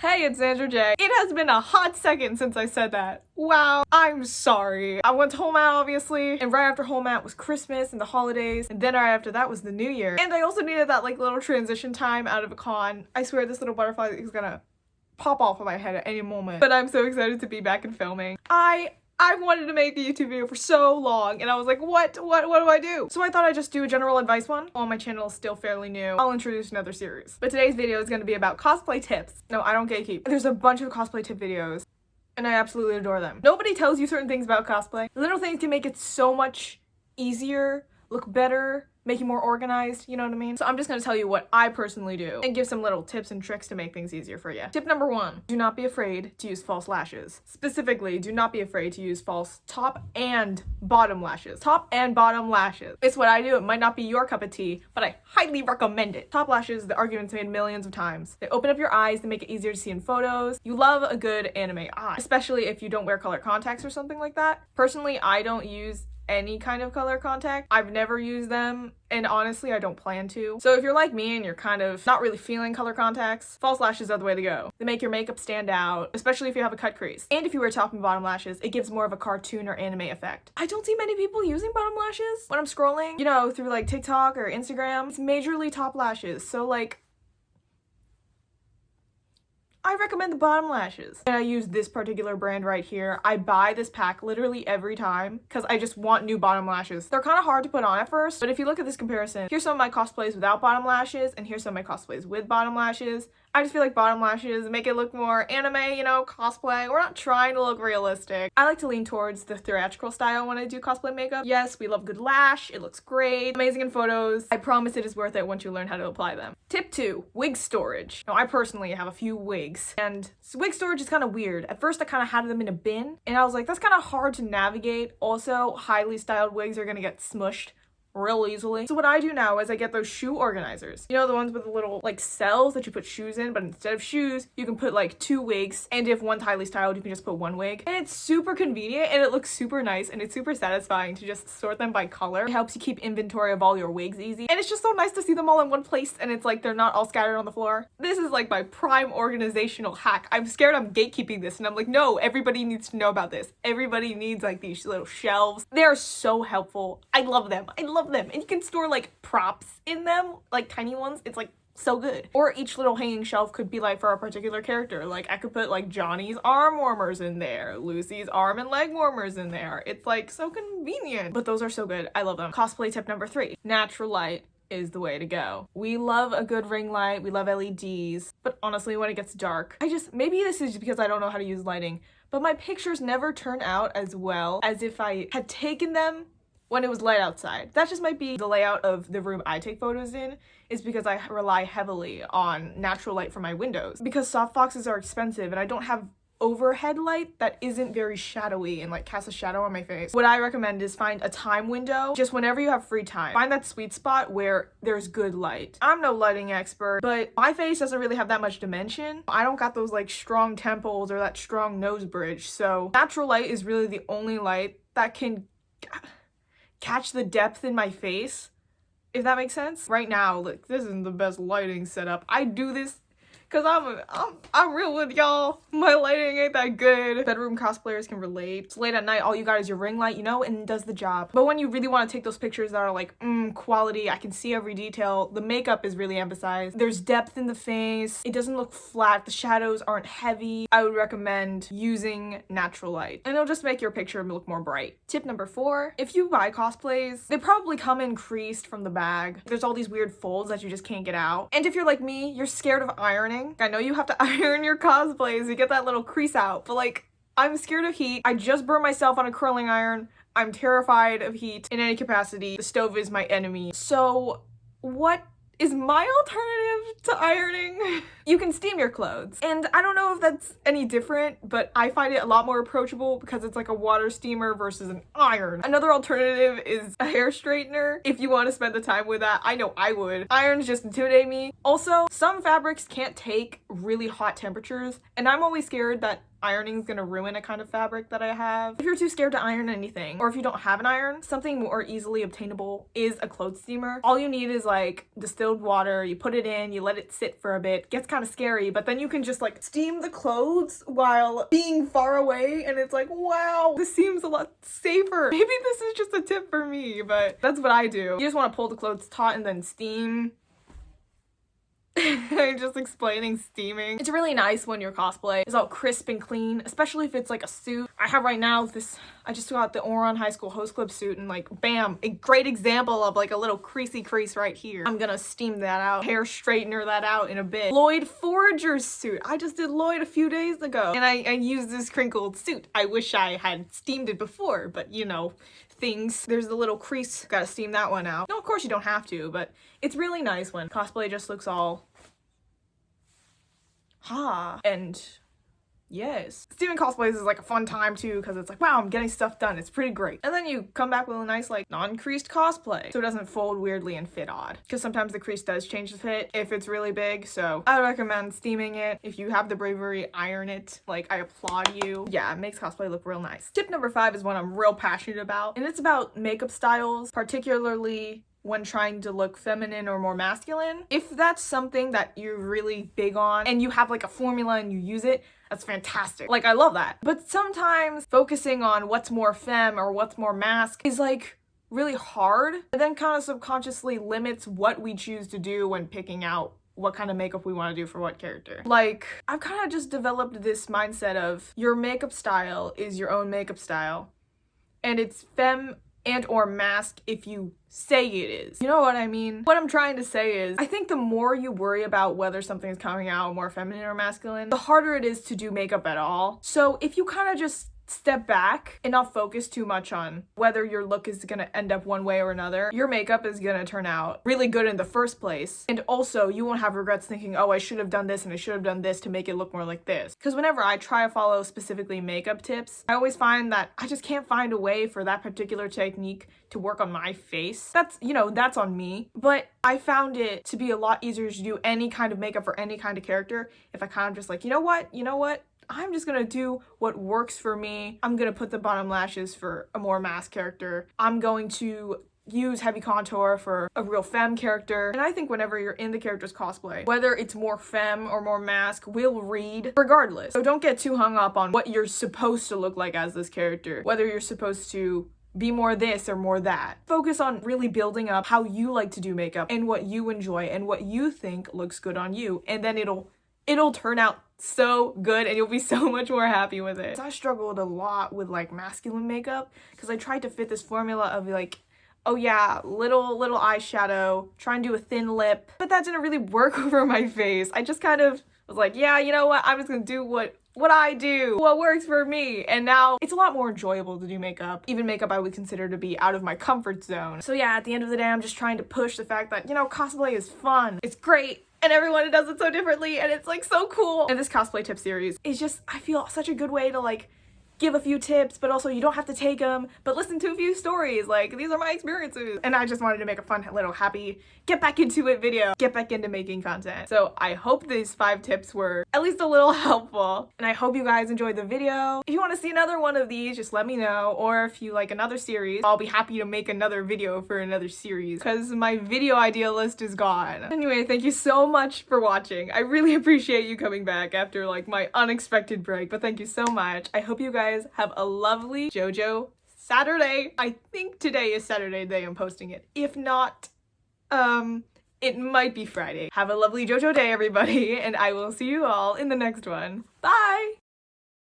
Hey, it's Sandra J. It has been a hot second since I said that. Wow, I'm sorry. I went to Home Out, obviously, and right after Home Out was Christmas and the holidays, and then right after that was the New Year. And I also needed that like little transition time out of a con. I swear this little butterfly is gonna pop off of my head at any moment. But I'm so excited to be back in filming. I wanted to make a YouTube video for so long, and I was like, what do I do? So I thought I'd just do a general advice one. While my channel is still fairly new, I'll introduce another series. But today's video is going to be about cosplay tips. No, I don't gatekeep. There's a bunch of cosplay tip videos, and I absolutely adore them. Nobody tells you certain things about cosplay. Little things can make it so much easier, look better, make you more organized, you know what I mean? So I'm just gonna tell you what I personally do and give some little tips and tricks to make things easier for you. Tip number 1, do not be afraid to use false lashes. Specifically, do not be afraid to use false top and bottom lashes. Top and bottom lashes. It's what I do. It might not be your cup of tea, but I highly recommend it. Top lashes, the argument's made millions of times. They open up your eyes, they make it easier to see in photos. You love a good anime eye, especially if you don't wear color contacts or something like that. Personally, I don't use any kind of color contact. I've never used them, and honestly I don't plan to. So if you're like me and you're kind of not really feeling color contacts, false lashes are the way to go. They make your makeup stand out, especially if you have a cut crease. And if you wear top and bottom lashes, it gives more of a cartoon or anime effect. I don't see many people using bottom lashes when I'm scrolling, you know, through like TikTok or Instagram. It's majorly top lashes, so like I recommend the bottom lashes. And I use this particular brand right here. I buy this pack literally every time because I just want new bottom lashes. They're kind of hard to put on at first, but if you look at this comparison, here's some of my cosplays without bottom lashes, and here's some of my cosplays with bottom lashes. I just feel like bottom lashes make it look more anime, you know, cosplay. We're not trying to look realistic. I like to lean towards the theatrical style when I do cosplay makeup. Yes, we love good lash. It looks great. Amazing in photos. I promise it is worth it once you learn how to apply them. Tip 2, wig storage. Now, I personally have a few wigs, and wig storage is kind of weird. At first, I kind of had them in a bin, and I was like, that's kind of hard to navigate. Also, highly styled wigs are gonna get smushed real easily. So what I do now is I get those shoe organizers. You know, the ones with the little like cells that you put shoes in, but instead of shoes, you can put like 2 wigs, and if one's highly styled, you can just put 1 wig. And it's super convenient, and it looks super nice, and it's super satisfying to just sort them by color. It helps you keep inventory of all your wigs easy, and it's just so nice to see them all in one place, and it's like they're not all scattered on the floor. This is like my prime organizational hack. I'm scared I'm gatekeeping this, and I'm like, no, everybody needs to know about this. Everybody needs like these little shelves. They're so helpful. I love them. I love them. And you can store like props in them, like tiny ones. It's like so good. Or each little hanging shelf could be like for a particular character. Like I could put like Johnny's arm warmers in there, Lucy's arm and leg warmers in there. It's like so convenient. But those are so good. I love them. Cosplay tip number 3, natural light is the way to go. We love a good ring light, we love LEDs, but honestly when it gets dark, maybe this is because I don't know how to use lighting, but my pictures never turn out as well as if I had taken them when it was light outside. That just might be the layout of the room I take photos in, is because I rely heavily on natural light from my windows. Because softboxes are expensive and I don't have overhead light that isn't very shadowy and like casts a shadow on my face. What I recommend is find a time window, just whenever you have free time. Find that sweet spot where there's good light. I'm no lighting expert, but my face doesn't really have that much dimension. I don't got those like strong temples or that strong nose bridge, so natural light is really the only light that can catch the depth in my face, if that makes sense. Right now, like, this isn't the best lighting setup. I do this because I'm real with y'all. My lighting ain't that good. Bedroom cosplayers can relate. It's late at night, all you got is your ring light, you know, and it does the job. But when you really want to take those pictures that are like, quality, I can see every detail, the makeup is really emphasized. There's depth in the face. It doesn't look flat. The shadows aren't heavy. I would recommend using natural light, and it'll just make your picture look more bright. Tip number 4, if you buy cosplays, they probably come in creased from the bag. There's all these weird folds that you just can't get out. And if you're like me, you're scared of ironing. I know you have to iron your cosplays to get that little crease out, but like, I'm scared of heat. I just burned myself on a curling iron. I'm terrified of heat in any capacity. The stove is my enemy. So what is my alternative to ironing? You can steam your clothes. And I don't know if that's any different, but I find it a lot more approachable because it's like a water steamer versus an iron. Another alternative is a hair straightener if you want to spend the time with that. I know I would. Irons just intimidate me. Also, some fabrics can't take really hot temperatures, and I'm always scared that ironing is gonna ruin a kind of fabric that I have. If you're too scared to iron anything, or if you don't have an iron, something more easily obtainable is a clothes steamer. All you need is like distilled water, you put it in, you let it sit for a bit, gets kind of scary, but then you can just like steam the clothes while being far away, and it's like, wow, this seems a lot safer. Maybe this is just a tip for me, but that's what I do. You just want to pull the clothes taut and then steam. I'm just explaining steaming. It's really nice when your cosplay is all crisp and clean, especially if it's like a suit. I have right now this, I just got the Oron High School Host Club suit, and like, bam, a great example of like a little creasy crease right here. I'm gonna steam that out, hair straightener that out in a bit. Lloyd Forager's suit. I just did Lloyd a few days ago, and I used this crinkled suit. I wish I had steamed it before, but you know, things. There's the little crease. Gotta steam that one out. No, of course you don't have to, but it's really nice when cosplay just looks all and yes. Steaming cosplays is like a fun time too, because it's like, wow, I'm getting stuff done. It's pretty great. And then you come back with a nice like non-creased cosplay, so it doesn't fold weirdly and fit odd, because sometimes the crease does change the fit if it's really big. So I recommend steaming it. If you have the bravery, iron it. Like, I applaud you. Yeah, it makes cosplay look real nice. Tip number 5 is one I'm real passionate about, and it's about makeup styles, particularly when trying to look feminine or more masculine. If that's something that you're really big on and you have like a formula and you use it, that's fantastic. Like, I love that. But sometimes focusing on what's more femme or what's more mask is like really hard, and then kind of subconsciously limits what we choose to do when picking out what kind of makeup we want to do for what character. Like, I've kind of just developed this mindset of your makeup style is your own makeup style, and it's femme and or mask if you say it is. You know what I mean? What I'm trying to say is, I think the more you worry about whether something's coming out more feminine or masculine, the harder it is to do makeup at all. So if you kind of just step back and not focus too much on whether your look is gonna end up one way or another, your makeup is gonna turn out really good in the first place. And also, you won't have regrets thinking, oh, I should have done this and I should have done this to make it look more like this. Because whenever I try to follow specifically makeup tips, I always find that I just can't find a way for that particular technique to work on my face. That's, you know, that's on me. But I found it to be a lot easier to do any kind of makeup for any kind of character if I kind of just like, you know what? I'm just gonna do what works for me. I'm gonna put the bottom lashes for a more mask character. I'm going to use heavy contour for a real femme character. And I think whenever you're in the character's cosplay, whether it's more femme or more mask will read regardless. So don't get too hung up on what you're supposed to look like as this character, whether you're supposed to be more this or more that. Focus on really building up how you like to do makeup and what you enjoy and what you think looks good on you, and then it'll turn out so good and you'll be so much more happy with it. I struggled a lot with like masculine makeup because I tried to fit this formula of like, oh yeah, little eyeshadow, try and do a thin lip, but that didn't really work over my face. I just kind of was like, yeah, you know what, I'm just gonna do what I do, what works for me. And now it's a lot more enjoyable to do makeup, even makeup I would consider to be out of my comfort zone. So yeah, at the end of the day, I'm just trying to push the fact that, you know, cosplay is fun, it's great, and everyone does it so differently, and it's like so cool. And this cosplay tip series is just, I feel, such a good way to like give a few tips, but also you don't have to take them, but listen to a few stories. Like, these are my experiences. And I just wanted to make a fun little happy get back into it video, get back into making content. So I hope these 5 tips were at least a little helpful, and I hope you guys enjoyed the video. If you want to see another one of these, just let me know, or if you like another series, I'll be happy to make another video for another series because my video idea list is gone. Anyway, thank you so much for watching. I really appreciate you coming back after like my unexpected break, but thank you so much. I hope you guys have a lovely JoJo Saturday. I think today is Saturday day I'm posting it. If not, it might be Friday. Have a lovely JoJo day, everybody, and I will see you all in the next one. Bye!